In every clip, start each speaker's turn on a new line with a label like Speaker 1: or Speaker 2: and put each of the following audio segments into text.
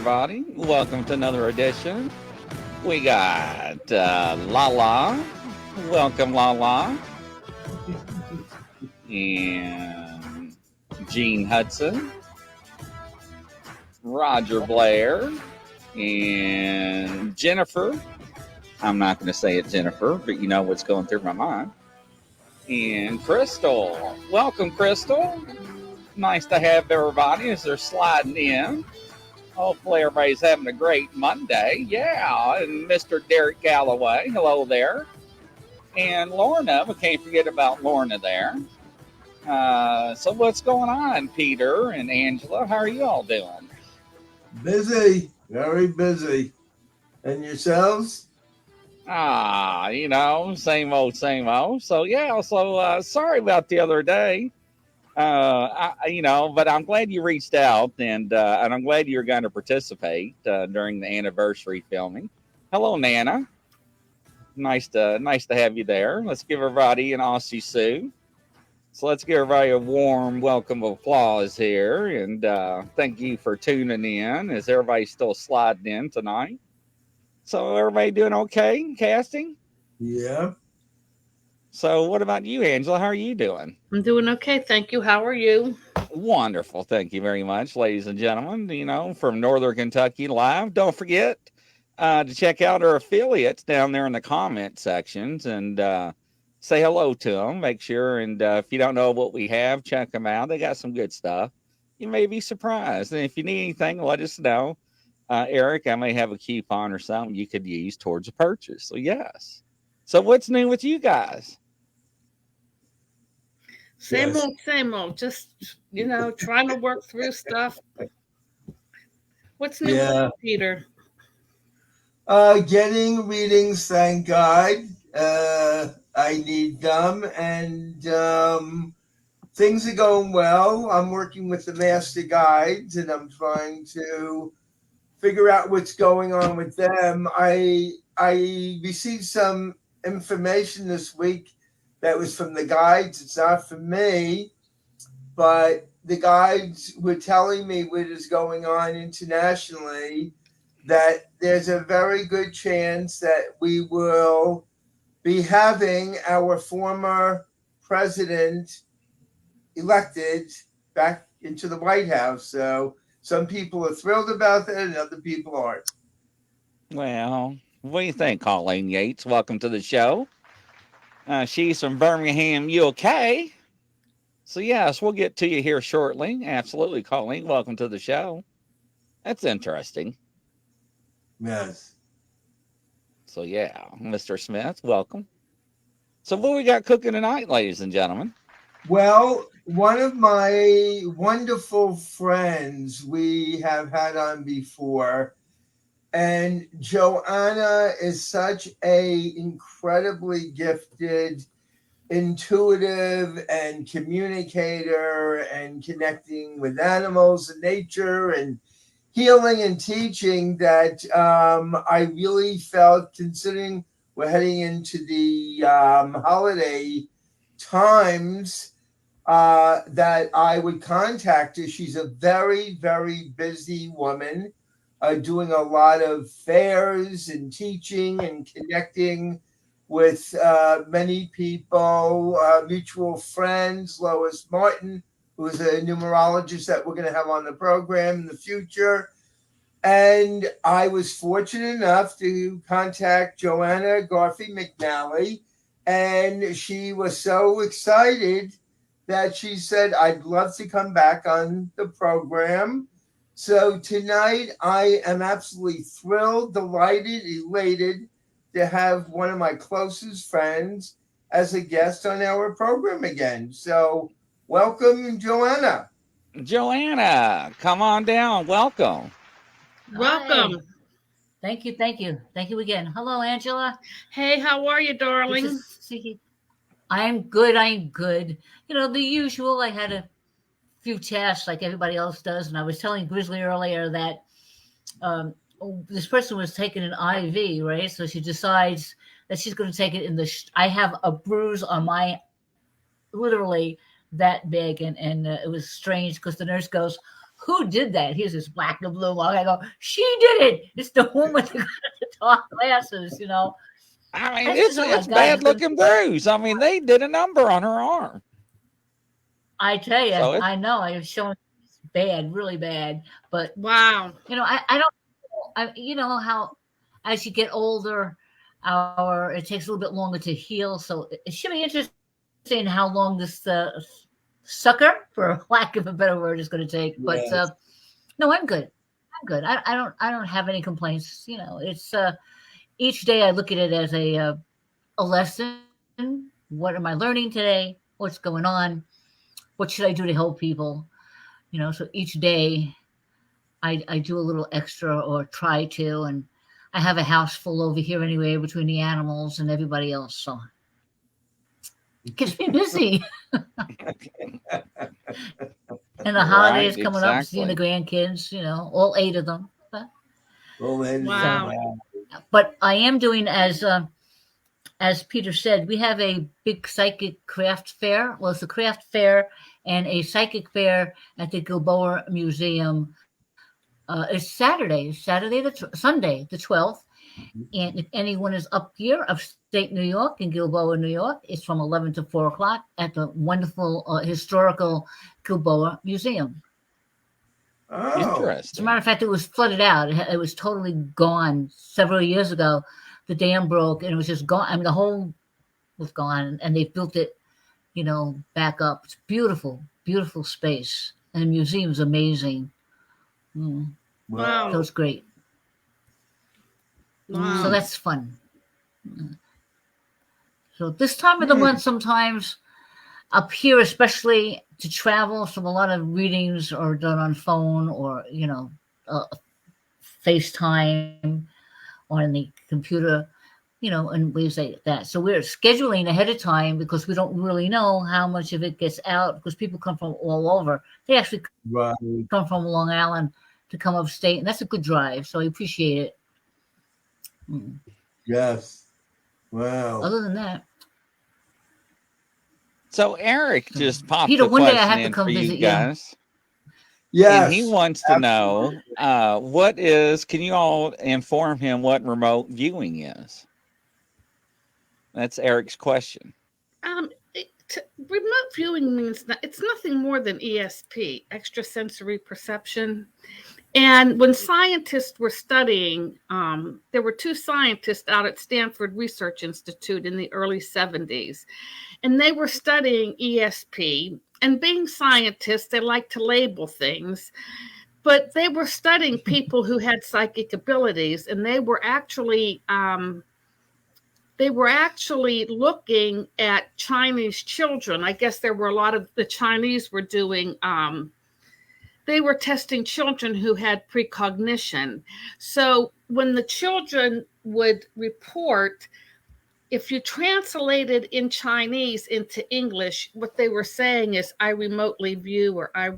Speaker 1: everybody. Welcome to another edition. We got Lala. Welcome, Lala. And Gene Hudson. Roger Blair. And Jennifer. I'm not going to say it, Jennifer, but you know what's going through my mind. And Crystal. Welcome, Crystal. Nice to have everybody as they're sliding in. Hopefully everybody's having a great Monday. Yeah, and Mr. Derek Galloway, hello there. And Lorna, we can't forget about Lorna there. So what's going on, Peter and Angela? How are you all doing?
Speaker 2: Busy, very busy. And yourselves?
Speaker 1: You know, same old, same old. So yeah, sorry about the other day. But I'm glad you reached out, and I'm glad you're going to participate during the anniversary filming. Hello, Nana. Nice to have you there. Let's give everybody an Aussie Sue. So let's give everybody a warm welcome of applause here, and thank you for tuning in as everybody's still sliding in tonight. So everybody doing okay casting?
Speaker 2: Yeah.
Speaker 1: So what about you, Angela? How are you doing?
Speaker 3: I'm doing okay, thank you. How are you?
Speaker 1: Wonderful. Thank you very much, ladies and gentlemen. From Northern Kentucky live. Don't forget to check out our affiliates down there in the comment sections and say hello to them. Make sure. And if you don't know what we have, check them out. They got some good stuff. You may be surprised. And if you need anything, let us know. Eric, I may have a coupon or something you could use towards a purchase. So, yes. So, what's new with you guys?
Speaker 3: Same
Speaker 2: Yes.
Speaker 3: old, same old. Just, trying to work through stuff. What's new with
Speaker 2: Yeah.
Speaker 3: you, Peter?
Speaker 2: Getting readings, thank God. I need them, and things are going well. I'm working with the master guides, and I'm trying to figure out what's going on with them. I received some information this week that was from the guides. It's not from me, but the guides were telling me what is going on internationally, that there's a very good chance that we will be having our former president elected back into the White House. So some people are thrilled about that and other people aren't.
Speaker 1: Well, what do you think, Colleen Yates? Welcome to the show. She's from Birmingham, UK. So, yes, we'll get to you here shortly. Absolutely, Colleen. Welcome to the show. That's interesting.
Speaker 2: Yes.
Speaker 1: So, yeah, Mr. Smith, welcome. So, what we got cooking tonight, ladies and gentlemen?
Speaker 2: Well, one of my wonderful friends we have had on before, and Joanna is such a incredibly gifted, intuitive, and communicator, and connecting with animals and nature and healing and teaching, that I really felt, considering we're heading into the holiday times, that I would contact her. She's a very, very busy woman, doing a lot of fairs and teaching and connecting with many people, mutual friends. Lois Martin, who is a numerologist that we're going to have on the program in the future. And I was fortunate enough to contact Joanna Garfey McNally, and she was so excited that she said, I'd love to come back on the program. So tonight, I am absolutely thrilled, delighted, elated to have one of my closest friends as a guest on our program again. So welcome, Joanna.
Speaker 1: Joanna, come on down. Welcome.
Speaker 3: Welcome.
Speaker 4: Hi. Thank you again. Hello, Angela.
Speaker 3: Hey, how are you,
Speaker 4: Good to
Speaker 3: darling?
Speaker 4: see you. I'm good. I'm good. The usual. I had a few tests like everybody else does, and I was telling Grizzly earlier that this person was taking an IV, right? So she decides that she's going to take it in the. I have a bruise on my literally that big, and it was strange because the nurse goes, "Who did that?" Here's this black and blue log. I go, "She did it. It's the woman that got the tall glasses."
Speaker 1: I mean,
Speaker 4: I said, "Oh my
Speaker 1: it's
Speaker 4: God,
Speaker 1: bad looking bruise. I mean, they did a number on her arm.
Speaker 4: I tell you,
Speaker 1: So it,
Speaker 4: I know I was showing bad, really bad, but
Speaker 3: Wow.
Speaker 4: I don't, how as you get older, it takes a little bit longer to heal. So it should be interesting how long this sucker, for lack of a better word, is going to take. But
Speaker 2: Yes.
Speaker 4: no, I'm good. I'm good. I don't have any complaints. It's each day I look at it as a lesson. What am I learning today? What's going on? What should I do to help people? So each day I do a little extra or try to, and I have a house full over here anyway between the animals and everybody else. So it keeps me busy. And the
Speaker 1: right,
Speaker 4: holidays coming up, seeing the
Speaker 1: exactly.
Speaker 4: grandkids, all 8 of them.
Speaker 2: Well,
Speaker 4: So,
Speaker 3: Wow.
Speaker 4: but I am doing as Peter said, we have a big psychic craft fair. Well, it's a craft fair and a psychic fair at the Gilboa Museum. It's Sunday, the 12th, And if anyone is up here, upstate New York, in Gilboa, New York, it's from 11 to 4 o'clock at the wonderful historical Gilboa Museum.
Speaker 2: Oh,
Speaker 4: As a
Speaker 1: Interesting.
Speaker 4: matter of fact, it was flooded out. It was totally gone several years ago. The dam broke and it was just gone. I mean, the whole was gone, and they built it, back up. It's beautiful, beautiful space. And the museum's amazing. So
Speaker 3: Wow.
Speaker 4: it's great.
Speaker 3: Wow.
Speaker 4: So that's fun. So this time of the month, sometimes up here, especially to travel, so a lot of readings are done on phone or, FaceTime or in the computer, and ways like that. So we're scheduling ahead of time because we don't really know how much of it gets out because people come from all over. They actually
Speaker 2: right.
Speaker 4: come from Long Island to come upstate, and that's a good drive. So I appreciate it.
Speaker 2: Yes. Wow.
Speaker 4: Other than that,
Speaker 1: So Eric just popped
Speaker 4: Peter,
Speaker 1: a
Speaker 4: one day I
Speaker 1: question
Speaker 4: have to
Speaker 1: in
Speaker 4: come
Speaker 1: for you
Speaker 4: visit you.
Speaker 1: guys.
Speaker 2: Yes.
Speaker 1: And he wants to know can you all inform him what remote viewing is? That's Eric's question.
Speaker 3: Remote viewing means it's nothing more than ESP, extrasensory perception. And when scientists were studying, there were two scientists out at Stanford Research Institute in the early 70s, and they were studying ESP. And being scientists, they like to label things, but they were studying people who had psychic abilities, and they were actually looking at Chinese children. I guess there were a lot of the Chinese were doing. They were testing children who had precognition. So when the children would report, if you translated in Chinese into English, what they were saying is, I remotely view, or I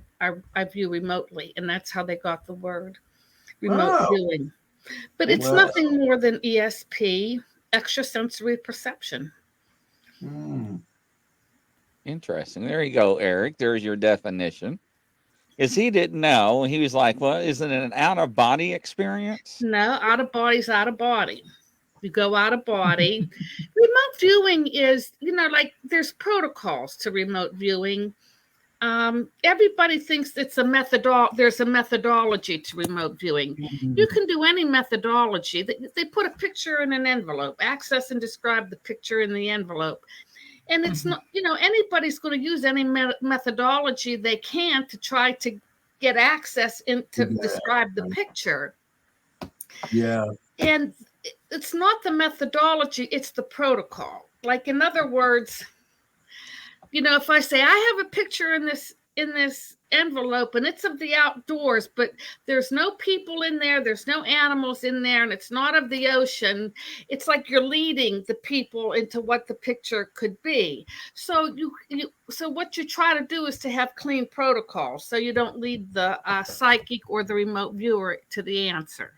Speaker 3: view remotely. And that's how they got the word remote viewing. But it's nothing more than ESP, extrasensory perception.
Speaker 1: Interesting. There you go, Eric. There's your definition. Because he didn't know. He was like, well, isn't it an out-of-body experience?
Speaker 3: No, out of body's out of body. You go out of body. Remote viewing is, like there's protocols to remote viewing. Everybody thinks there's a methodology to remote viewing. You can do any methodology. They put a picture in an envelope, access and describe the picture in the envelope. And it's not, anybody's going to use any methodology they can to try to get access to describe the picture.
Speaker 2: Yeah.
Speaker 3: And it's not the methodology, it's the protocol. Like, in other words, if I say I have a picture in this envelope and it's of the outdoors, but there's no people in there, there's no animals in there, and it's not of the ocean, it's like you're leading the people into what the picture could be. So so what you try to do is to have clean protocols, so you don't lead the psychic or the remote viewer to the answer.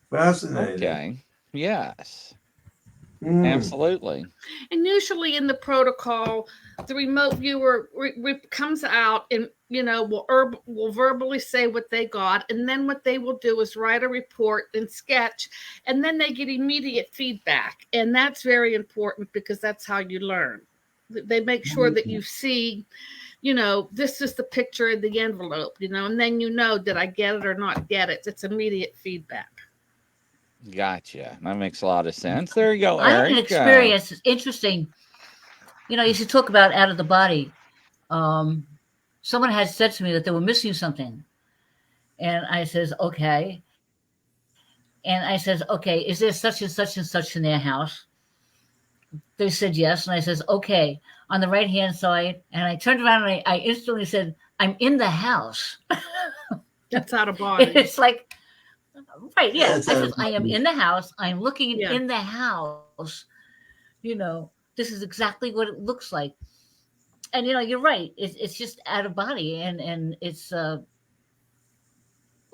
Speaker 2: Fascinating.
Speaker 1: Okay. Yes. Absolutely.
Speaker 3: And usually in the protocol, the remote viewer comes out and will verbally say what they got, and then what they will do is write a report and sketch, and then they get immediate feedback, and that's very important because that's how you learn. They make sure that you see, this is the picture in the envelope, and then did I get it or not get it? It's immediate feedback.
Speaker 1: Gotcha. That makes a lot of sense. There you go,
Speaker 4: I
Speaker 1: Eric.
Speaker 4: had an experience. It's interesting. You should talk about out of the body. Someone had said to me that they were missing something. And I says, okay. And I says, okay, is there such and such and such in their house? They said yes. And I says, okay, on the right-hand side. And I turned around and I instantly said, I'm in the house.
Speaker 3: That's out of body.
Speaker 4: It's like, right, yeah. I am in the house. I'm looking in the house. This is exactly what it looks like. And you're right. It's just out of body, and it's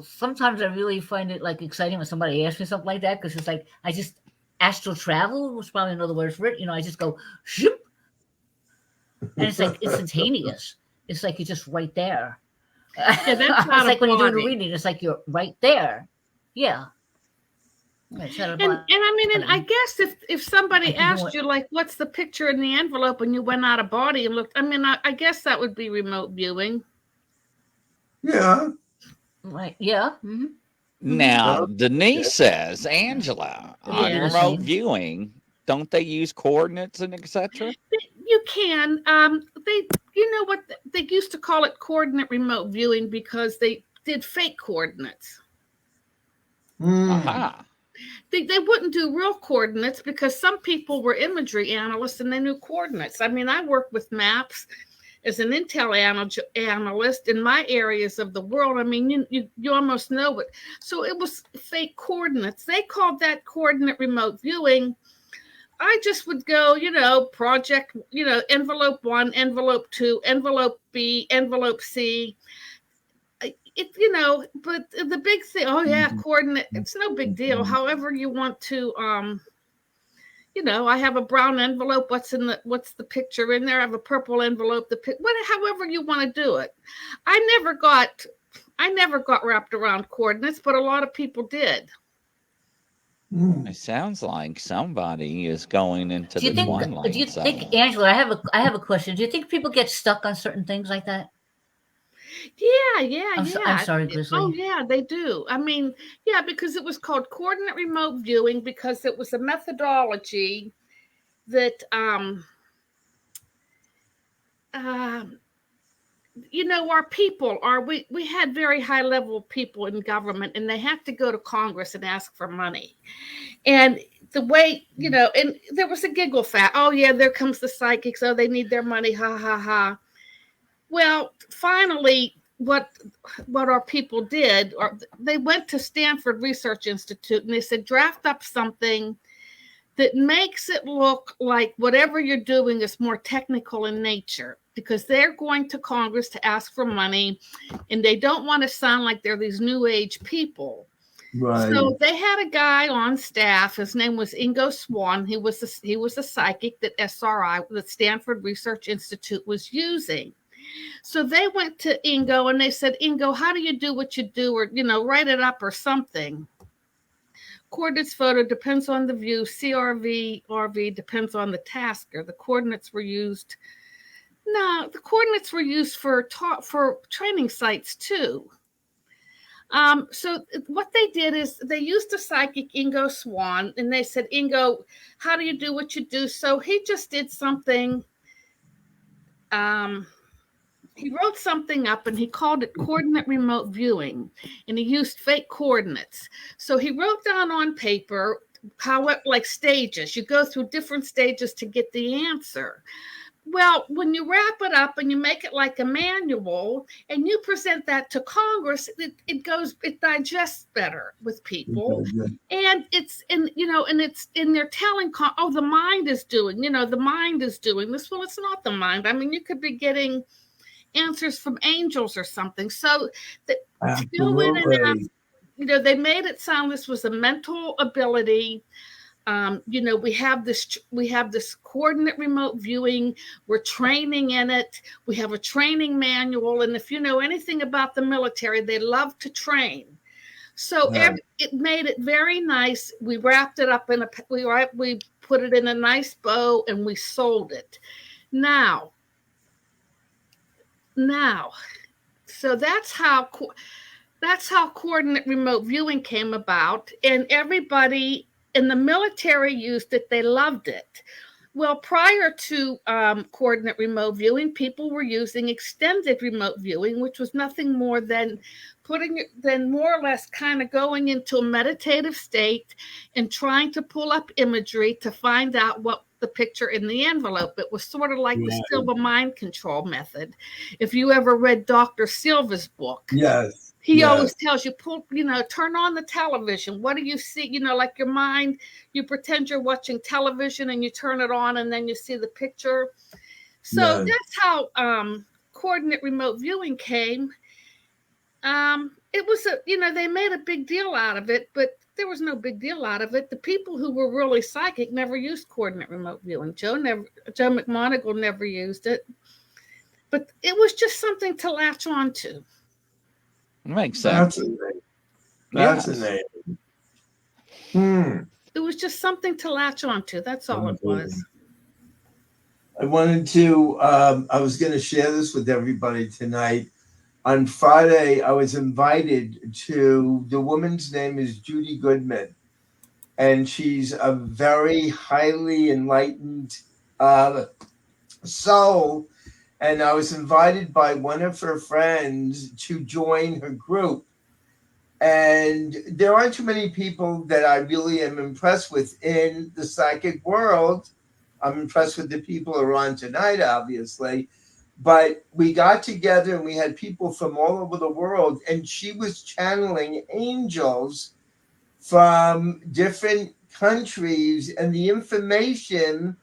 Speaker 4: sometimes I really find it like exciting when somebody asks me something like that, because it's like I just astral travel was probably another word for it. I just go shoop, and it's like instantaneous. It's like you're just right there.
Speaker 3: Yeah, that's
Speaker 4: it's like when you're doing a reading. It's like you're right there. Yeah.
Speaker 3: And I mean, and I guess if somebody asked you, like, what's the picture in the envelope, and you went out of body and looked, I mean, I guess that would be remote viewing.
Speaker 2: Yeah.
Speaker 4: Right. Yeah. Mm-hmm.
Speaker 1: Now, Denise says, Angela, on
Speaker 3: Yeah.
Speaker 1: remote viewing, don't they use coordinates and etc.?
Speaker 3: You can. They, you know what? They used to call it coordinate remote viewing because they did fake coordinates.
Speaker 1: Aha.
Speaker 3: They wouldn't do real coordinates because some people were imagery analysts and they knew coordinates. I mean, I worked with maps as an intel analyst in my areas of the world. I mean, you almost know it. So it was fake coordinates. They called that coordinate remote viewing. I just would go, project, envelope 1, envelope 2, envelope B, envelope C. But the big thing, coordinate, it's no big deal. However you want to, I have a brown envelope. What's the picture in there? I have a purple envelope. However you want to do it. I never got wrapped around coordinates, but a lot of people did.
Speaker 1: It sounds like somebody is going into the Twilight
Speaker 4: Do you
Speaker 1: Zone.
Speaker 4: think, Angela? I have a question. Do you think people get stuck on certain things like that?
Speaker 3: Yeah.
Speaker 4: I'm sorry, Grizzly.
Speaker 3: Oh, yeah, they do. I mean, yeah, because it was called coordinate remote viewing because it was a methodology that, our people we had very high level people in government, and they had to go to Congress and ask for money. And the way, and there was a giggle fact. Oh, yeah, there comes the psychics. Oh, they need their money. Ha, ha, ha. Well, finally, what our people did, or they went to Stanford Research Institute and they said, draft up something that makes it look like whatever you're doing is more technical in nature, because they're going to Congress to ask for money and they don't want to sound like they're these new age people. Right. So they had a guy on staff. His name was Ingo Swann. He was a psychic that SRI, the Stanford Research Institute, was using. So they went to Ingo and they said, Ingo, how do you do what you do? Or, write it up or something. Coordinates photo depends on the view. CRV, RV depends on the tasker. The coordinates were used. No, the coordinates were used for training sites too. So what they did is they used a psychic, Ingo Swann, and they said, Ingo, how do you do what you do? So he just did something. He wrote something up and he called it coordinate remote viewing, and he used fake coordinates. So he wrote down on paper like stages. You go through different stages to get the answer. Well, when you wrap it up and you make it like a manual and you present that to Congress, it digests better with people. And it's they're telling, the mind is doing this. Well, it's not the mind. I mean, you could be getting answers from angels or something. So they made it sound this was a mental ability. We have this coordinate remote viewing. We're training in it. We have a training manual. And if you know anything about the military, they love to train. So it made it very nice. We wrapped it up we put it in a nice bow and we sold it. Now, so that's how coordinate remote viewing came about, and everybody in the military used it. They loved it. Well, prior to coordinate remote viewing, people were using extended remote viewing, which was nothing more than more or less kind of going into a meditative state and trying to pull up imagery to find out what the picture in the envelope. It was sort of like the Silva mind control method. If you ever read Dr. Silva's book, he always tells you, turn on the television. What do you see? Like your mind, you pretend you're watching television and you turn it on and then you see the picture. So that's how coordinate remote viewing came. It was they made a big deal out of it, but there was no big deal out of it. The people who were really psychic never used coordinate remote viewing. Joe McMoneagle never used it, but it was just something to latch on to.
Speaker 1: Makes sense.
Speaker 2: That's amazing.
Speaker 3: It was just something to latch onto. That's all it was.
Speaker 2: I wanted to, I was going to share this with everybody tonight. On Friday, I was invited to, the woman's name is Judy Goodman, and she's a very highly enlightened soul. And I was invited by one of her friends to join her group. And there aren't too many people that I really am impressed with in the psychic world. I'm impressed with the people who are on tonight, obviously. But we got together and we had people from all over the world, and she was channeling angels from different countries, and the information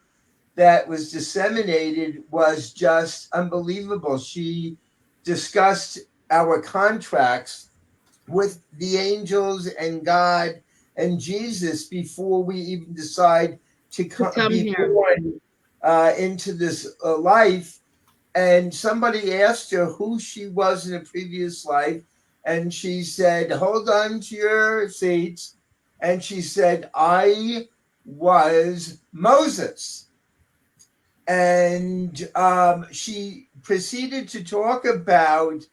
Speaker 2: that was disseminated was just unbelievable. She discussed our contracts with the angels and God and Jesus before we even decide to
Speaker 3: come
Speaker 2: be
Speaker 3: here.
Speaker 2: born into this life. And somebody asked her who she was in a previous life, and she said, hold on to your seats. And she said, I was Moses. And she proceeded to talk about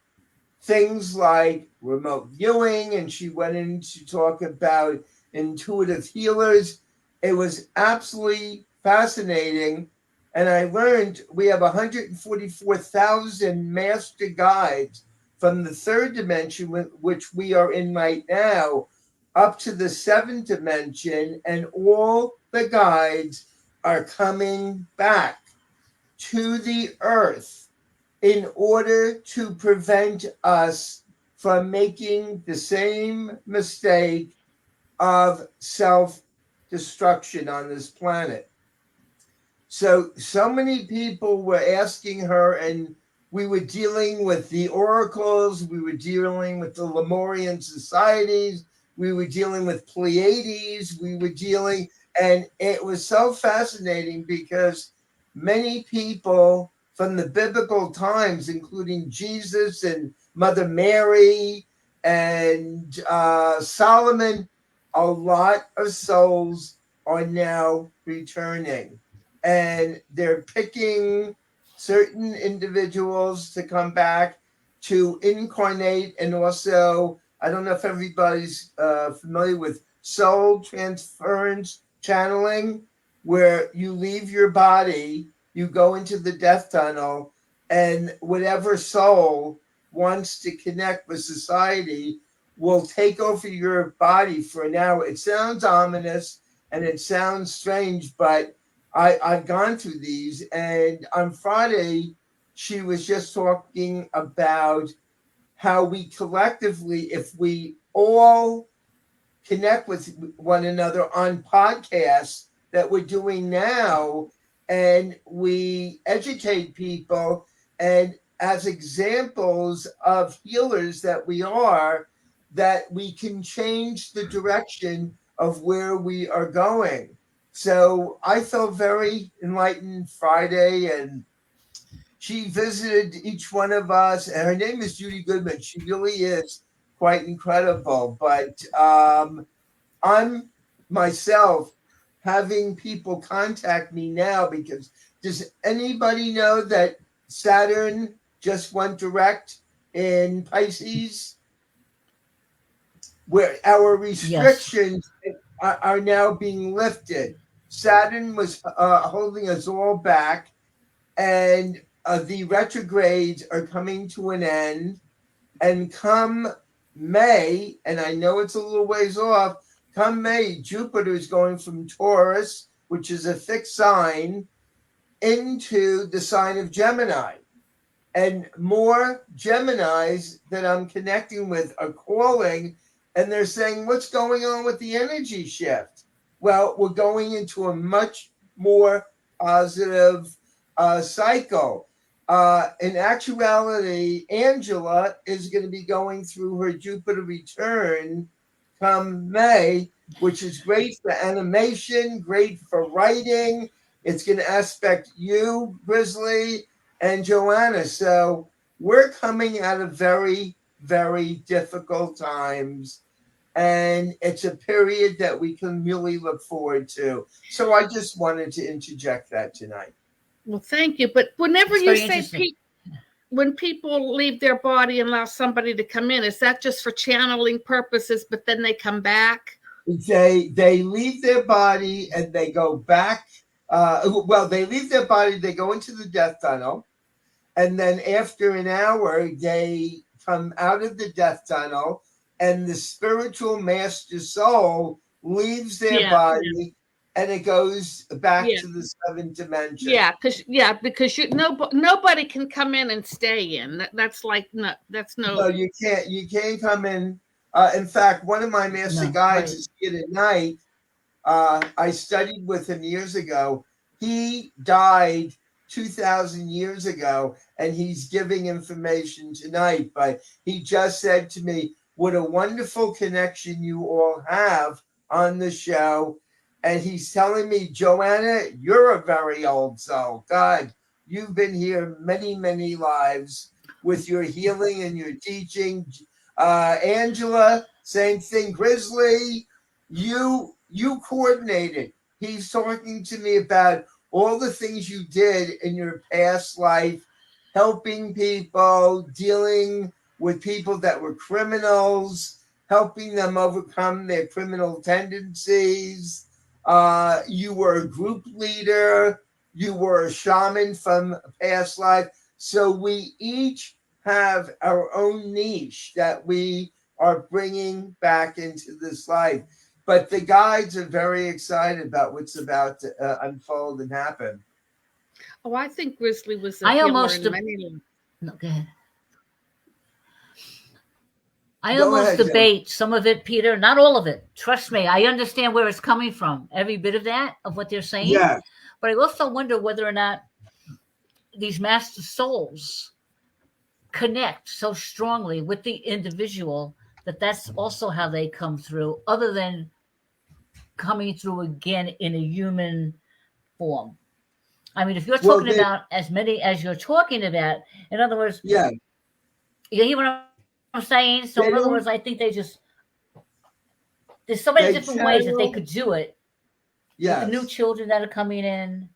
Speaker 2: things like remote viewing, and she went in to talk about intuitive healers. It was absolutely fascinating. And I learned we have 144,000 master guides from the third dimension, which we are in right now, up to the seventh dimension. And all the guides are coming back to the earth in order to prevent us from making the same mistake of self-destruction on this planet. So many people were asking her, and we were dealing with the oracles, we were dealing with the Lemurian societies, we were dealing with Pleiades, and it was so fascinating because many people from the biblical times, including Jesus and Mother Mary and Solomon, a lot of souls are now returning. And they're picking certain individuals to come back to incarnate. And also, I don't know if everybody's familiar with soul transference channeling, where you leave your body, you go into the death tunnel, and whatever soul wants to connect with society will take over your body for an hour. It sounds ominous and it sounds strange, but I've gone through these. And on Friday, she was just talking about how we collectively, if we all connect with one another on podcasts that we're doing now, and we educate people, and as examples of healers that we are, that we can change the direction of where we are going. So I felt very enlightened Friday, and she visited each one of us, and her name is Judy Goodman. She really is quite incredible. But I'm myself having people contact me now because does anybody know that Saturn just went direct in Pisces, where our restrictions are now being lifted? Saturn was holding us all back, and the retrogrades are coming to an end. And come May, and I know it's a little ways off, come May, Jupiter is going from Taurus, which is a fixed sign, into the sign of Gemini. And more Geminis that I'm connecting with are calling, and they're saying, what's going on with the energy shift? Well, we're going into a much more positive cycle. In actuality, Angela is going to be going through her Jupiter return come May, which is great for animation, great for writing. It's going to aspect you, Grizzly, and Joanna. So we're coming out of very, very difficult times. and it's a period that we can really look forward to. So I just wanted to interject that tonight.
Speaker 3: Well, thank you. But whenever
Speaker 4: It's
Speaker 3: you
Speaker 4: very
Speaker 3: say
Speaker 4: interesting.
Speaker 3: when people leave their body and allow somebody to come in, is that just for channeling purposes, but then they come back?
Speaker 2: They leave their body and they go back. Well, they leave their body, they go into the death tunnel, and then after an hour, they come out of the death tunnel, and the spiritual master soul leaves their body, and it goes back to the seventh dimension.
Speaker 3: Because nobody can come in and stay in. That's like no.
Speaker 2: No, you can't. You can't come in. In fact, one of my master guides is here tonight. I studied with him years ago. He died 2,000 years ago, and he's giving information tonight. But he just said to me, what a wonderful connection you all have on the show. And he's telling me, Joanna, you're a very old soul. God, you've been here many, many lives with your healing and your teaching. Angela, same thing. Grizzly, you coordinated. He's talking to me about all the things you did in your past life, helping people, dealing with people that were criminals, helping them overcome their criminal tendencies. You were a group leader. You were a shaman from a past life. So we each have our own niche that we are bringing back into this life. But the guides are very excited about what's about to unfold and happen.
Speaker 3: Oh, I think Grizzly was a healer in many.
Speaker 4: No, go ahead. I almost debate some of it, Peter, not all of it. Trust me, I understand where it's coming from, every bit of that, of what they're saying.
Speaker 2: Yeah.
Speaker 4: But I also wonder whether or not these master souls connect so strongly with the individual that that's also how they come through, other than coming through again in a human form. I mean, if you're talking about as many as you're talking about, in other words, you hear what I'm saying? So in other words, I think there's so many different ways that they could do it. With the new children that are coming in,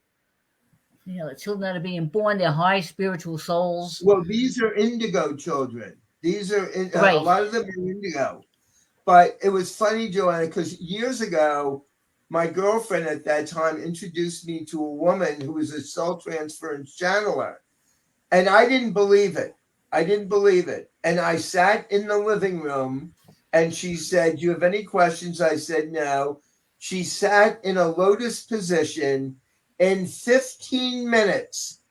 Speaker 4: the children that are being born, they're high spiritual souls.
Speaker 2: Well, these are indigo children. These are a lot of them are indigo. But it was funny, Joanna, because years ago, my girlfriend at that time introduced me to a woman who was a soul transference channeler. And I didn't believe it. And I sat in the living room and she said, do you have any questions? I said, no. She sat in a lotus position. In 15 minutes,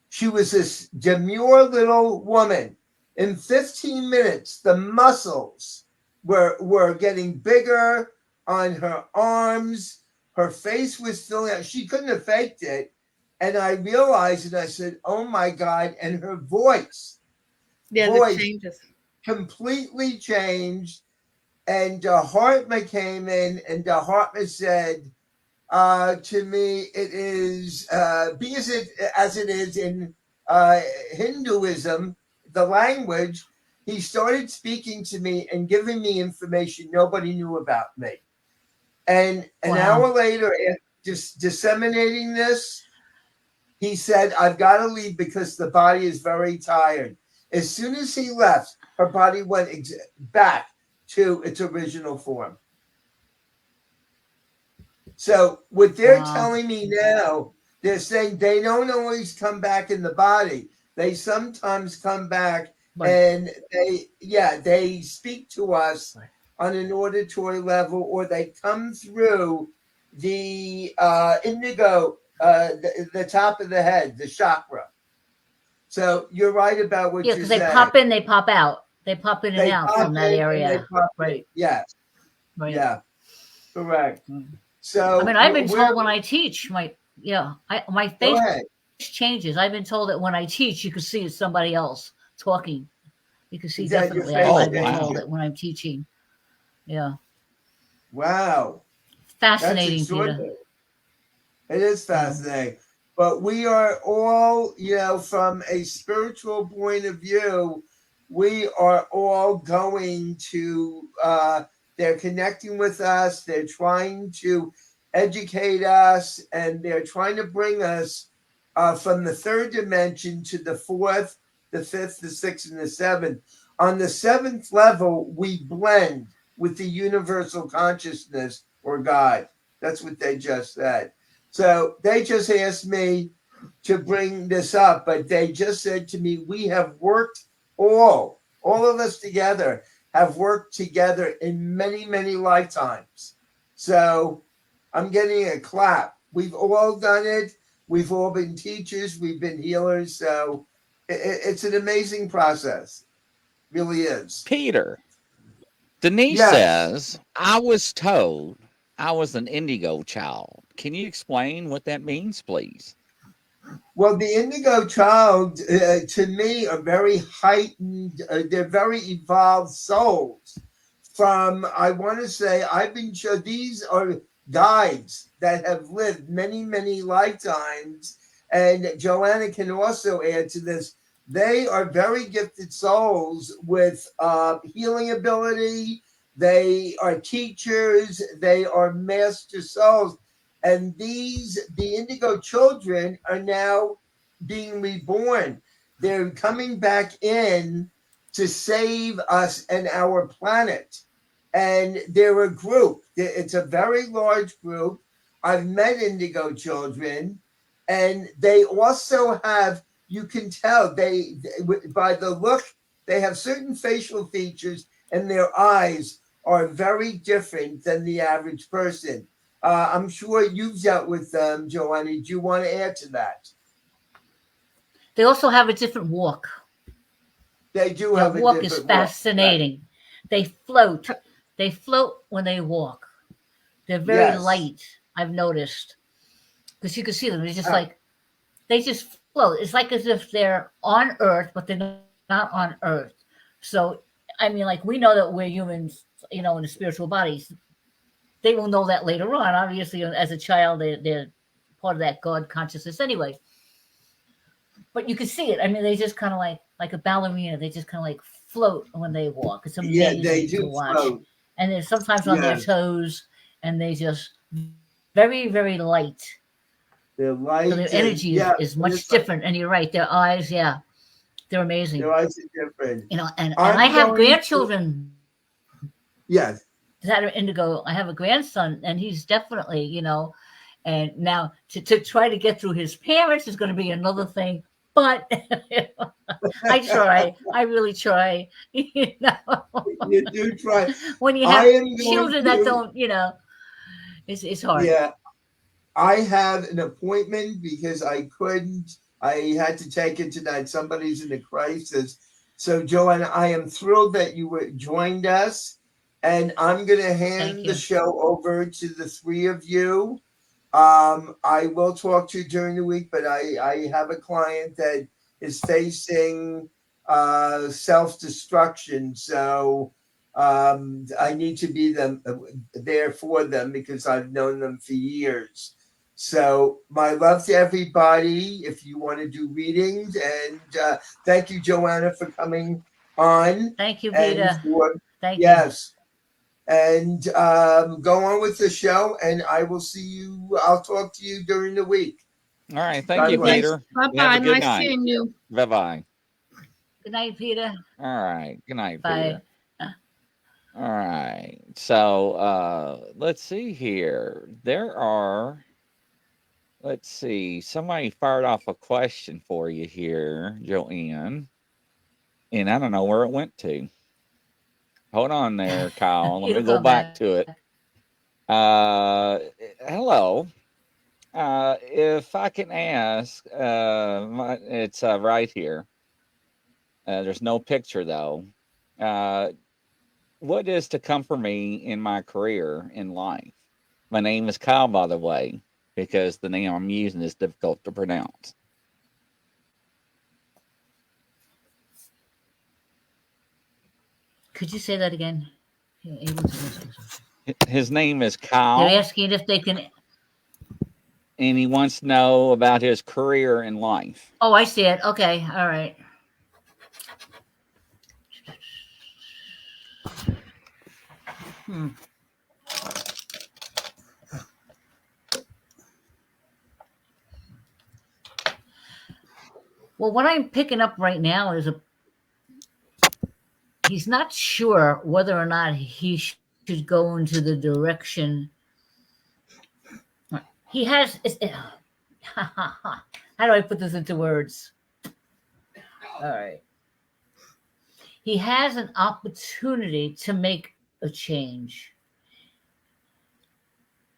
Speaker 2: she was this demure little woman. In 15 minutes, the muscles were getting bigger on her arms. Her face was filling out. She couldn't have faked it. And I realized, and I said, oh my God. And her voice
Speaker 3: changes.
Speaker 2: Completely changed. And Hartma came in, and Hartma said to me, it is, be as it is in Hinduism, the language. He started speaking to me and giving me information nobody knew about me. And an hour later, just disseminating this, he said, I've got to leave because the body is very tired. As soon as he left, her body went back to its original form. So what they're telling me now, they're saying they don't always come back in the body. They sometimes come back and they speak to us on an auditory level, or they come through the indigo, the top of the head, the chakra. So you're right about what you're saying.
Speaker 4: Yeah, because they pop in, they pop out. They pop in and out from that area.
Speaker 2: Right. Yes.
Speaker 4: Right.
Speaker 2: Yeah. Correct. So
Speaker 4: I mean, I've been told when I teach, my face changes. I've been told that when I teach, you can see it's somebody else talking. You can see definitely. I've been told that when I'm teaching. Yeah.
Speaker 2: Wow.
Speaker 4: Fascinating, Peter.
Speaker 2: It is fascinating. But we are all, from a spiritual point of view, we are all going to They're connecting with us. They're trying to educate us, and they're trying to bring us from the third dimension to the fourth, the fifth, the sixth, and the seventh. On the seventh level, we blend with the universal consciousness or God. That's what they just said. So they just asked me to bring this up, but they just said to me, we have worked all of us together have worked together in many, many lifetimes. So I'm getting a clap. We've all done it. We've all been teachers. We've been healers. So it's an amazing process. Really is.
Speaker 1: Peter, Denise
Speaker 2: Yes.
Speaker 1: says, I was told I was an indigo child. Can you explain what that means, please?
Speaker 2: Well, the indigo child, to me, are very heightened. They're very evolved souls. From, I want to say, I've been sure these are guides that have lived many, many lifetimes. And Joanna can also add to this. They are very gifted souls with healing ability. They are teachers. They are master souls. And the indigo children are now being reborn. They're coming back in to save us and our planet. And they're a group. It's a very large group. I've met indigo children, and they also have, you can tell they by the look, they have certain facial features, and their eyes are very different than the average person. I'm sure you've dealt with them, Joanna. Do you want to add to that?
Speaker 4: They also have a different walk.
Speaker 2: They do
Speaker 4: Their
Speaker 2: have a
Speaker 4: walk
Speaker 2: different
Speaker 4: is fascinating.
Speaker 2: Walk.
Speaker 4: They float. They float when they walk. They're very light, I've noticed. Because you can see them. They're just like, they just float. It's like as if they're on Earth, but they're not on Earth. So, I mean, like, we know that we're humans, in the spiritual bodies. They will know that later on. Obviously, as a child, they're part of that God consciousness anyway. But you can see it. I mean, they just kind of like a ballerina. They just kind of like float when they walk. It's amazing
Speaker 2: they do
Speaker 4: to watch.
Speaker 2: Float.
Speaker 4: And they're sometimes on their toes, and they just very, very light.
Speaker 2: They're light.
Speaker 4: So their energy is much different. And you're right. Their eyes, they're amazing.
Speaker 2: Their eyes are different.
Speaker 4: And I have grandchildren.
Speaker 2: Yes.
Speaker 4: That are indigo. I have a grandson, and he's definitely, and now to try to get through his parents is going to be another thing. But I try. I really try.
Speaker 2: You do try.
Speaker 4: When you have children that don't, it's hard.
Speaker 2: Yeah. I have an appointment because I couldn't. I had to take it tonight. Somebody's in a crisis. So, Joanna, I am thrilled that you joined us. And I'm going to hand the show over to the three of you. I will talk to you during the week, but I have a client that is facing self-destruction. So I need to be there for them because I've known them for years. So my love to everybody. If you want to do readings, and thank you, Joanna, for coming on.
Speaker 4: Thank you, Vita. Thank you.
Speaker 2: Yes. And go on with the show, and I will see you. I'll talk to you during the week.
Speaker 1: All right. Thank you, Peter.
Speaker 3: Bye-bye. Nice seeing you.
Speaker 1: Bye-bye.
Speaker 4: Good night, Peter.
Speaker 1: All right. Good night,
Speaker 4: Bye.
Speaker 1: Peter. All right. So let's see here. Let's see. Somebody fired off a question for you here, Joanne. And I don't know where it went to. Hold on there, Kyle. Let me go back to it. Hello. If I can ask, it's right here. There's no picture, though. What is to come for me in my career in life? My name is Kyle, by the way, because the name I'm using is difficult to pronounce.
Speaker 4: Could you say that again?
Speaker 1: His name is Kyle.
Speaker 4: They're asking if they can.
Speaker 1: And he wants to know about his career in life.
Speaker 4: Oh, I see it. Okay. All right. Hmm. Well, what I'm picking up right now is he's not sure whether or not he should go into the direction he has. How do I put this into words? All right. He has an opportunity to make a change.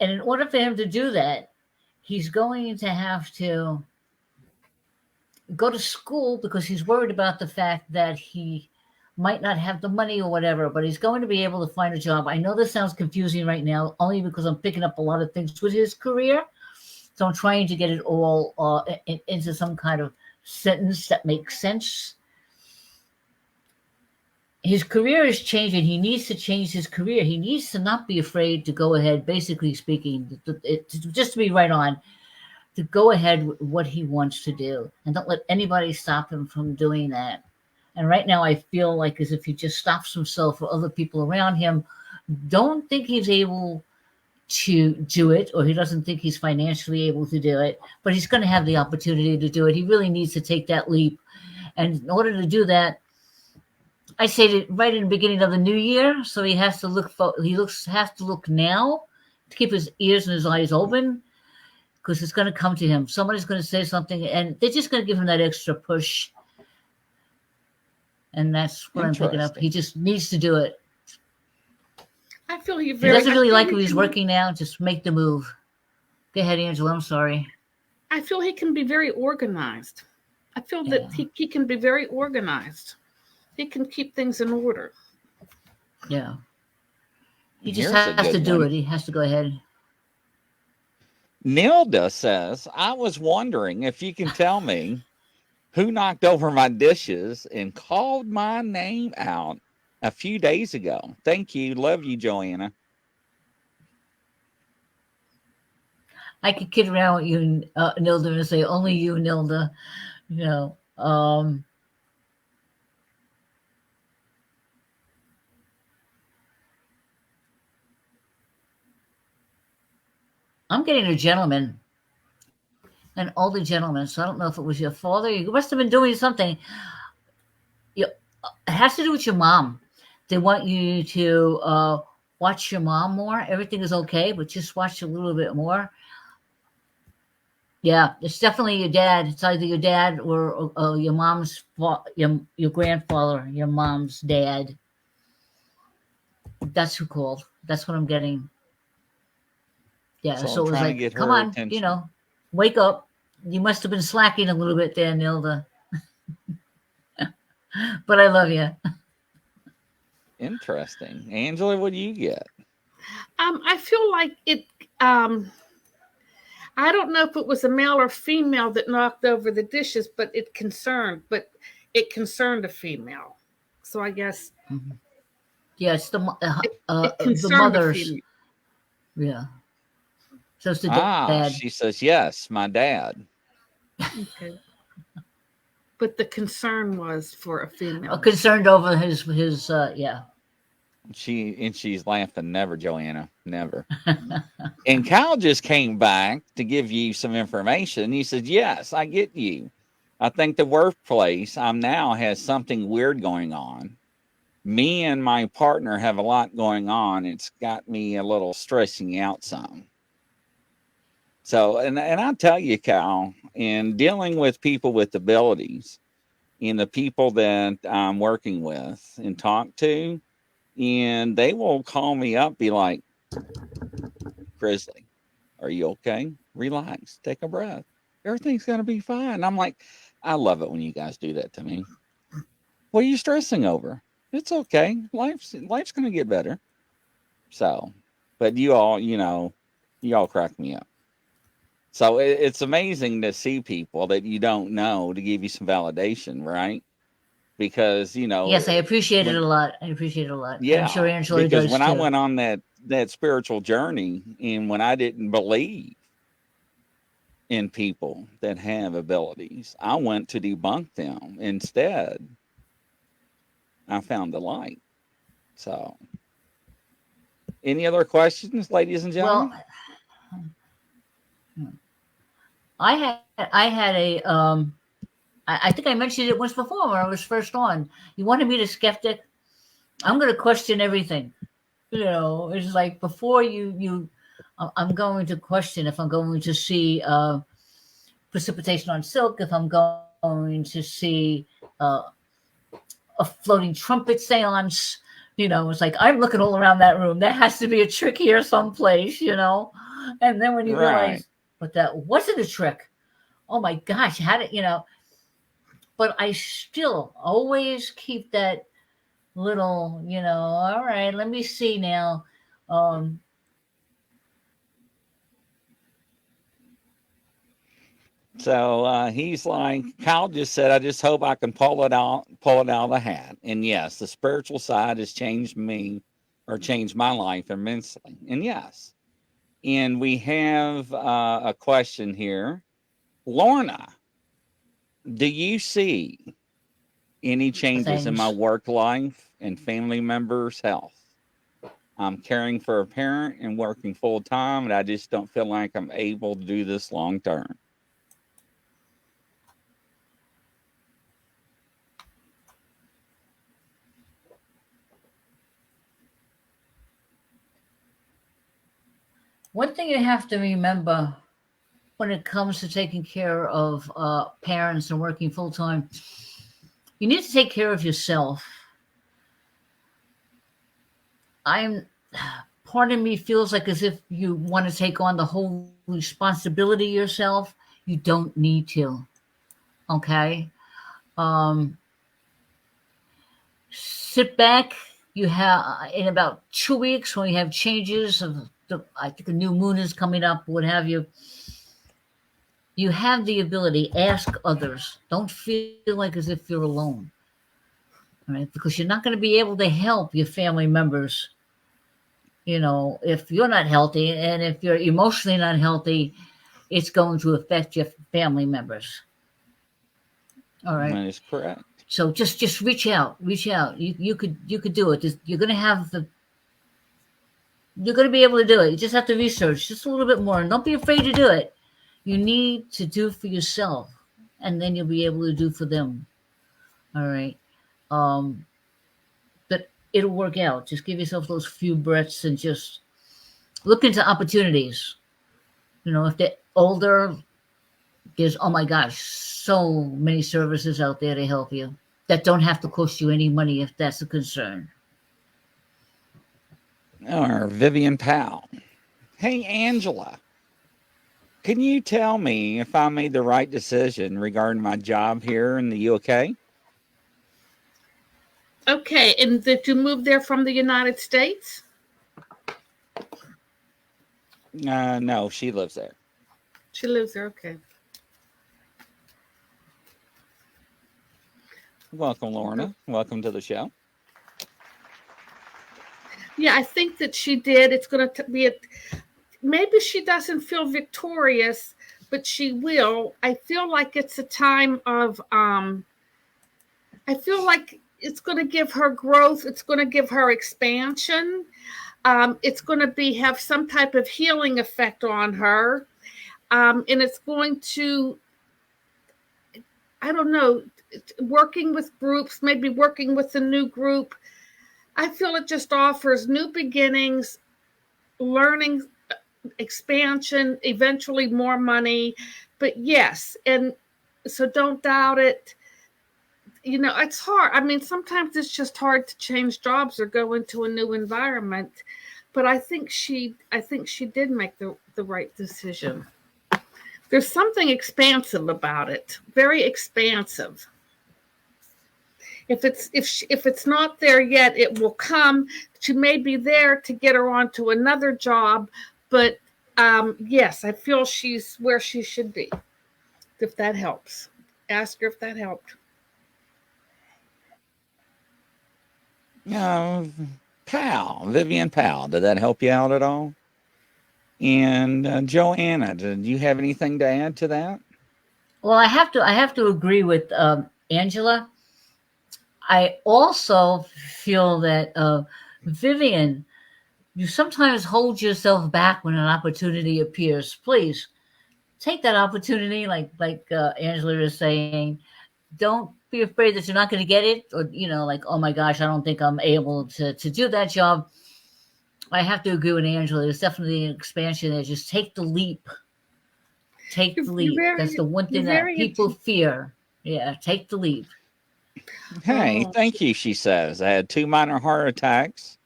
Speaker 4: And in order for him to do that, he's going to have to go to school because he's worried about the fact that he might not have the money or whatever, but he's going to be able to find a job. I know this sounds confusing right now, only because I'm picking up a lot of things with his career. So I'm trying to get it all into some kind of sentence that makes sense. His career is changing. He needs to change his career. He needs to not be afraid to go ahead, basically speaking, just to be right on, to go ahead with what he wants to do. And don't let anybody stop him from doing that. And right now I feel like as if he just stops himself or other people around him don't think he's able to do it, or he doesn't think he's financially able to do it, but he's going to have the opportunity to do it. He really needs to take that leap. And in order to do that, I say that right in the beginning of the new year, so he has to has to look now to keep his ears and his eyes open, because it's going to come to him. Somebody's going to say something, and they're just going to give him that extra push. And that's what I'm picking up. He just needs to do it.
Speaker 3: I feel he
Speaker 4: He doesn't really like who he's working now. Just make the move. Go ahead, Angela. I'm sorry.
Speaker 3: I feel he can be very organized. I feel that he can be very organized. He can keep things in order.
Speaker 4: Yeah. He just has to do it. He has to go ahead.
Speaker 1: Nilda says, I was wondering if you can tell me who knocked over my dishes and called my name out a few days ago. Thank you. Love you, Joanna.
Speaker 4: I could kid around with you, Nilda, and say, only you, Nilda. You know, I'm getting a gentleman, an older gentleman, so I don't know if it was your father. You must have been doing something. It has to do with your mom. They want you to watch your mom more. Everything is okay, but just watch a little bit more. Yeah, it's definitely your dad. It's either your dad or your mom's, your grandfather, your mom's dad. That's who called. That's what I'm getting. Yeah, so it was like, come on, attention. Wake up. You must have been slacking a little bit there, Nilda. But I love you.
Speaker 1: Interesting. Angela, what do you get?
Speaker 3: I feel like it. I don't know if it was a male or female that knocked over the dishes, but it concerned a female. So I guess.
Speaker 4: Mm-hmm. Yeah, it's the mother's. Yeah. So it's the dad.
Speaker 1: She says, yes, my dad.
Speaker 3: Okay. But the concern was for a female.
Speaker 4: Concerned over his yeah.
Speaker 1: She's laughing. Never, Joanna. Never. And Kyle just came back to give you some information. He said, yes, I get you. I think the workplace I'm now has something weird going on. Me and my partner have a lot going on. It's got me a little stressing out some. So, and I'll tell you, Kyle, in dealing with people with abilities, and the people that I'm working with and talk to, and they will call me up, be like, Grizzly, are you okay? Relax, take a breath. Everything's going to be fine. I'm like, I love it when you guys do that to me. What are you stressing over? It's okay. Life's going to get better. So, but you all crack me up. So it's amazing to see people that you don't know to give you some validation, right? Because,
Speaker 4: Yes, I appreciate it a lot. I appreciate it a lot.
Speaker 1: Yeah.
Speaker 4: I'm sure Angela does
Speaker 1: because when
Speaker 4: too.
Speaker 1: I went on that spiritual journey, and when I didn't believe in people that have abilities, I went to debunk them. Instead, I found the light. So Any other questions, ladies and
Speaker 4: Well,
Speaker 1: gentlemen?
Speaker 4: I had a I think I mentioned it once before when I was first on. You wanted me to skeptic. I'm going to question everything. You know, it's like before I'm going to question if I'm going to see precipitation on silk, if I'm going to see a floating trumpet seance. You know, it's like I'm looking all around that room. There has to be a trick here someplace, you know. And then when you
Speaker 1: Right.
Speaker 4: realize, but that wasn't a trick. Oh my gosh, how did you know? But I still always keep that little, you know, all right, let me see now. Um,
Speaker 1: So he's like, Kyle just said, I just hope I can pull it out of the hat. And yes, the spiritual side has changed me or changed my life immensely. And yes. And we have a question here. Lorna, do you see any changes in my
Speaker 4: things.
Speaker 1: work life and family members' health? I'm caring for a parent and working full time, and I just don't feel like I'm able to do this long term.
Speaker 4: One thing you have to remember when it comes to taking care of parents and working full time, you need to take care of yourself. I'm part of me feels like as if you want to take on the whole responsibility yourself. You don't need to. Okay. Sit back. You have in about 2 weeks when you have changes of I think a new moon is coming up, what have you. You have the ability, ask others. Don't feel like as if you're alone. Right? Because you're not going to be able to help your family members, you know, if you're not healthy, and if you're emotionally not healthy, it's going to affect your family members. All right.
Speaker 1: That is correct.
Speaker 4: So just reach out. You could do it. You're going to be able to do it. You just have to research just a little bit more, and don't be afraid to do it. You need to do for yourself, and then you'll be able to do for them. All right. But it'll work out. Just give yourself those few breaths and just look into opportunities. You know, if they're older, there's, oh my gosh, so many services out there to help you that don't have to cost you any money if that's a concern.
Speaker 1: Or Vivian Powell. Hey, Angela, can you tell me if I made the right decision regarding my job here in the UK?
Speaker 3: Okay, and did you move there from the United States?
Speaker 1: No, she lives there.
Speaker 3: She lives there, okay.
Speaker 1: Welcome, Lorna. Welcome to the show.
Speaker 3: Yeah, I think that she did. It's going to be maybe she doesn't feel victorious, but she will. I feel like it's a time of, I feel like it's going to give her growth. It's going to give her expansion. It's going to have some type of healing effect on her. And it's going to, I don't know, working with groups, maybe working with a new group. I feel it just offers new beginnings, learning, expansion, eventually more money. But yes, and so don't doubt it. You know, it's hard. I mean, sometimes it's just hard to change jobs or go into a new environment. But I think she did make the right decision. There's something expansive about it, very expansive. If it's not there yet, it will come. She may be there to get her onto another job, but yes, I feel she's where she should be. If that helps, ask her if that helped.
Speaker 1: Vivian Powell, did that help you out at all? And Joanna, did you have anything to add to that?
Speaker 4: Well, I have to agree with Angela. I also feel that Vivian, you sometimes hold yourself back when an opportunity appears. Please take that opportunity, like Angela is saying. Don't be afraid that you're not going to get it, or like, oh my gosh, I don't think I'm able to do that job. I have to agree with Angela. There's definitely an expansion there. Just take the leap. Take the leap. That's the one thing that people fear. Yeah, take the leap.
Speaker 1: Hey, thank you, she says. I had 2 minor heart attacks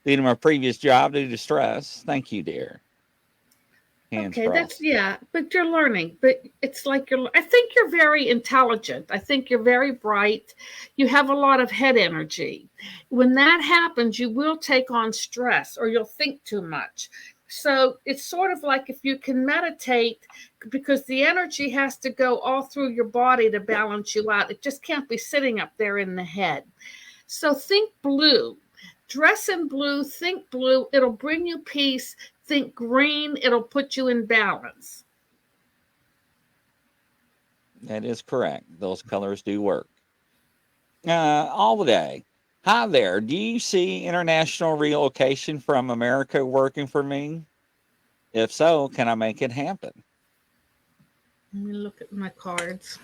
Speaker 1: due to my previous job due to stress. Thank you, dear. Hands
Speaker 3: Okay,
Speaker 1: crossed.
Speaker 3: but you're learning. But it's like I think you're very intelligent. I think you're very bright. You have a lot of head energy. When that happens, you will take on stress or you'll think too much. So it's sort of like if you can meditate, because the energy has to go all through your body to balance you out. It just can't be sitting up there in the head. So think blue. Dress in blue, think blue. It'll bring you peace. Think green, it'll put you in balance.
Speaker 1: That is correct. Those colors do work. All day. Hi there. Do you see international relocation from America working for me? If so, can I make it happen?
Speaker 3: Let me look at my cards.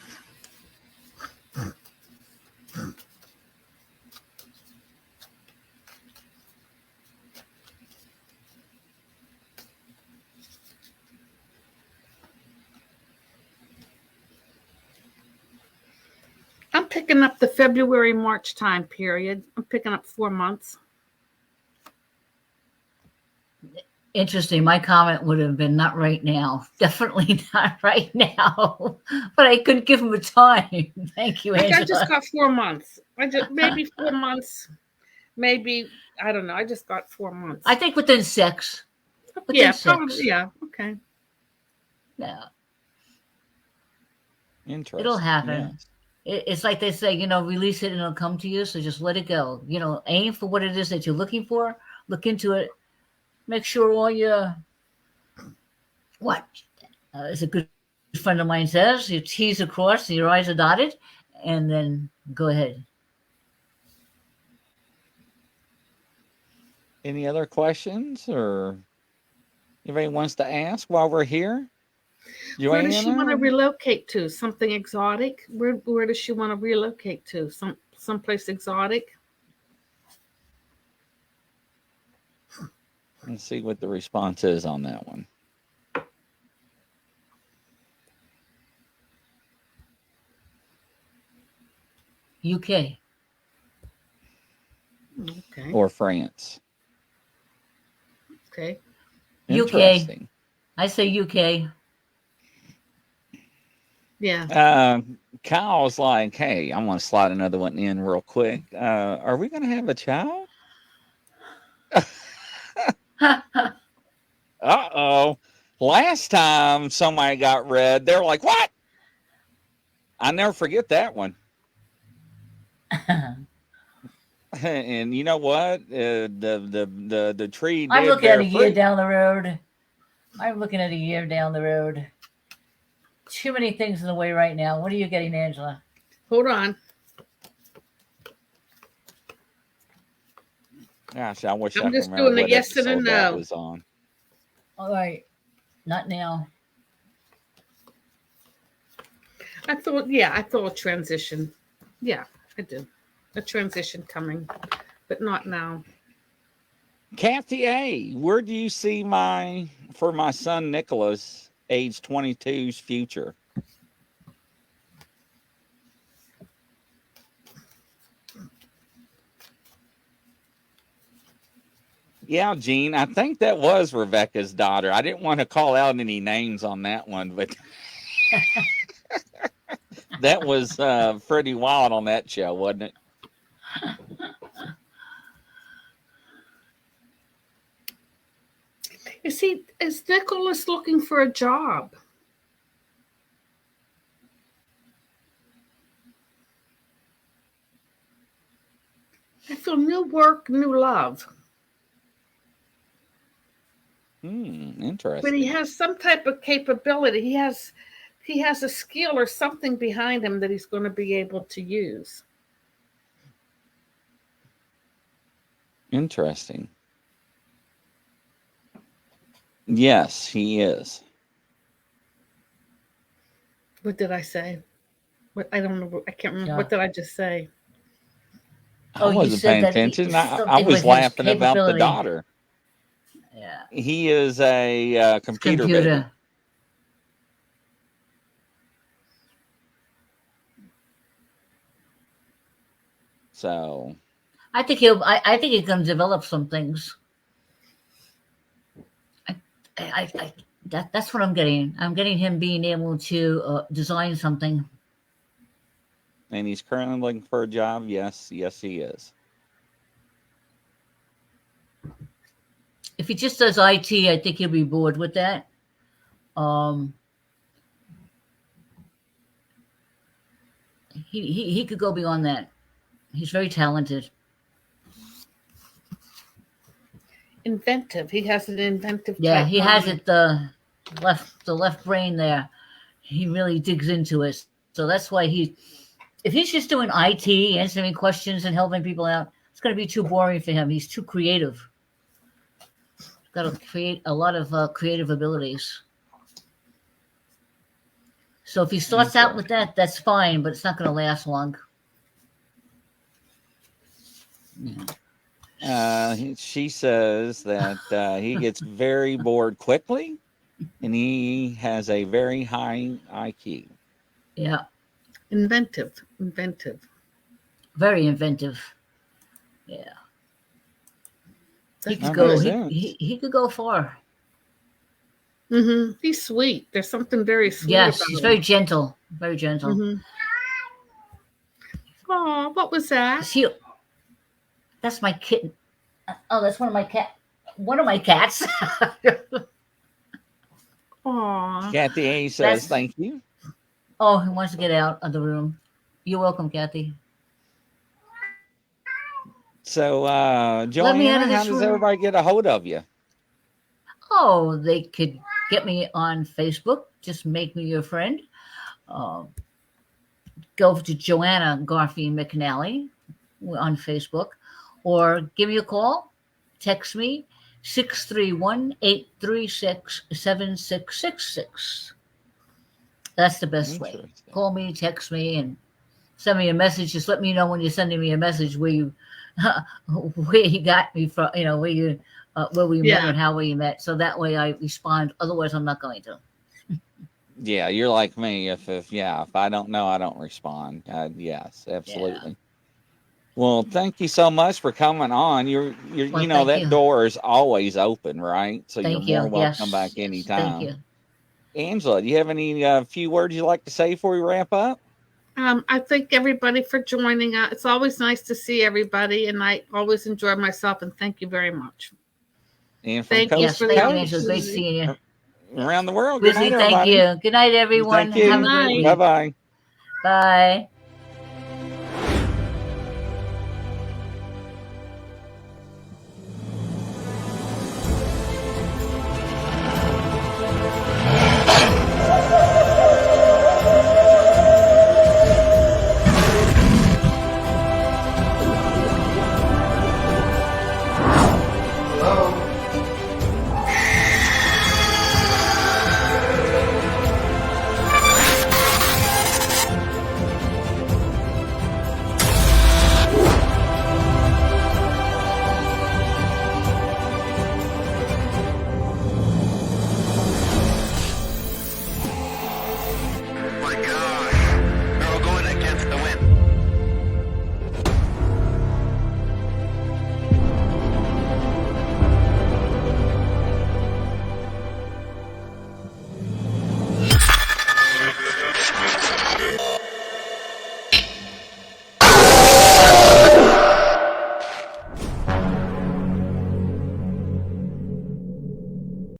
Speaker 3: I'm picking up the February, March time period. I'm picking up 4 months.
Speaker 4: Interesting. My comment would have been not right now. Definitely not right now. But I couldn't give him a time. Thank you, Angela.
Speaker 3: I just got 4 months. Maybe 4 months. Maybe, I don't know. I just got 4 months.
Speaker 4: I think within 6.
Speaker 3: Probably, yeah. Okay.
Speaker 4: Yeah.
Speaker 1: Interesting.
Speaker 4: It'll happen.
Speaker 1: Yes.
Speaker 4: It's like they say, release it and it'll come to you. So just let it go. Aim for what it is that you're looking for. Look into it. Make sure all your as a good friend of mine says, your T's are crossed and your I's are dotted, and then go ahead.
Speaker 1: Any other questions or anybody wants to ask while we're here?
Speaker 3: Where does she want to relocate to? Something exotic? Where does she want to relocate to? Someplace exotic?
Speaker 1: Let's see what the response is on that one.
Speaker 4: UK.
Speaker 3: Okay.
Speaker 1: Or France.
Speaker 3: Okay.
Speaker 1: Interesting.
Speaker 4: UK. I say UK.
Speaker 3: Yeah.
Speaker 1: Kyle's like, hey, I'm going to slide another one in real quick. Are we going to have a child? Uh-oh. Last time somebody got read, they were like, what? I never forget that one. And you know what? The tree did
Speaker 4: I'm looking at a
Speaker 1: fruit.
Speaker 4: year down the road. I'm looking at a year down the road. Too many things in the way right now. What are you getting, Angela?
Speaker 3: Hold on.
Speaker 1: Gosh, I wish
Speaker 3: I'm
Speaker 1: I could
Speaker 3: just
Speaker 1: remember
Speaker 3: doing a
Speaker 1: what
Speaker 3: yes and a
Speaker 1: episode that
Speaker 3: no.
Speaker 1: was on.
Speaker 4: All right. Not now.
Speaker 3: I thought a transition. Yeah, I do. A transition coming, but not now.
Speaker 1: Kathy A., where do you see my son Nicholas, age 22's future? Yeah, Gene, I think that was Rebecca's daughter. I didn't want to call out any names on that one, but that was pretty wild on that show, wasn't it?
Speaker 3: Is Nicholas looking for a job? I feel new work, new love.
Speaker 1: Interesting.
Speaker 3: But he has some type of capability. He has a skill or something behind him that he's going to be able to use.
Speaker 1: Interesting. Yes, he is.
Speaker 3: What did I say? What I don't know. I can't remember.
Speaker 4: Yeah.
Speaker 3: What did I just say?
Speaker 1: I
Speaker 4: You
Speaker 1: wasn't
Speaker 4: said
Speaker 1: paying
Speaker 4: that
Speaker 1: attention. I
Speaker 4: something
Speaker 1: was
Speaker 4: with his
Speaker 1: laughing about the
Speaker 4: capability.
Speaker 1: daughter.
Speaker 4: Yeah.
Speaker 1: He is a computer baby.
Speaker 4: Computer.
Speaker 1: So
Speaker 4: I think he's going to develop some things. That's what I'm getting. I'm getting him being able to design something.
Speaker 1: and he's currently looking for a job. Yes, he is.
Speaker 4: If he just does IT, I think he'll be bored with that. He could go beyond that. He's very talented.
Speaker 3: Inventive. He has an inventive.
Speaker 4: Yeah,
Speaker 3: type
Speaker 4: he has
Speaker 3: mind.
Speaker 4: it. The left brain there. He really digs into it. So that's why if he's just doing IT, answering questions and helping people out, it's going to be too boring for him. He's too creative. Got to create a lot of creative abilities. So if he starts out with that, that's fine, but it's not going to last long. Yeah.
Speaker 1: She says that he gets very bored quickly, and he has a very high IQ.
Speaker 4: Yeah.
Speaker 3: Inventive.
Speaker 4: Very inventive. Yeah. He
Speaker 3: That's
Speaker 4: could go.
Speaker 3: good.
Speaker 4: He could go far.
Speaker 3: Mm-hmm. He's sweet. There's something very sweet.
Speaker 4: Yes,
Speaker 3: about
Speaker 4: he's
Speaker 3: him.
Speaker 4: very gentle. Very gentle.
Speaker 3: Mm-hmm. Oh, what was that?
Speaker 4: That's my kitten. Oh, that's one of my cats.
Speaker 3: Aw.
Speaker 1: Kathy A says thank you.
Speaker 4: Oh, he wants to get out of the room. You're welcome, Kathy.
Speaker 1: So, Joanna, how does everybody get a hold of you?
Speaker 4: Oh, they could get me on Facebook. Just make me your friend. Go to Joanna Garfield McNally on Facebook, or give me a call. Text me 631-836-7666. That's the best way. Call me, text me, and send me a message. Just let me know when you're sending me a message where you got me from. Where we met and how we met. So that way I respond. Otherwise, I'm not going to.
Speaker 1: Yeah, you're like me. If I don't know, I don't respond. Yes, absolutely. Yeah. Well, thank you so much for coming on. That door is always open, right? So you're more welcome back anytime.
Speaker 4: Thank you.
Speaker 1: Angela, do you have any few words you'd like to say before we wrap up?
Speaker 3: I thank everybody for joining us. It's always nice to see everybody, and I always enjoy myself, and thank you very much.
Speaker 1: And
Speaker 3: thank you,
Speaker 4: Angela. Great seeing you.
Speaker 1: Around the world.
Speaker 4: Grizzly, thank you. Good night, everyone.
Speaker 1: Thank you.
Speaker 4: Have a great week.
Speaker 1: Bye-bye.
Speaker 4: Bye.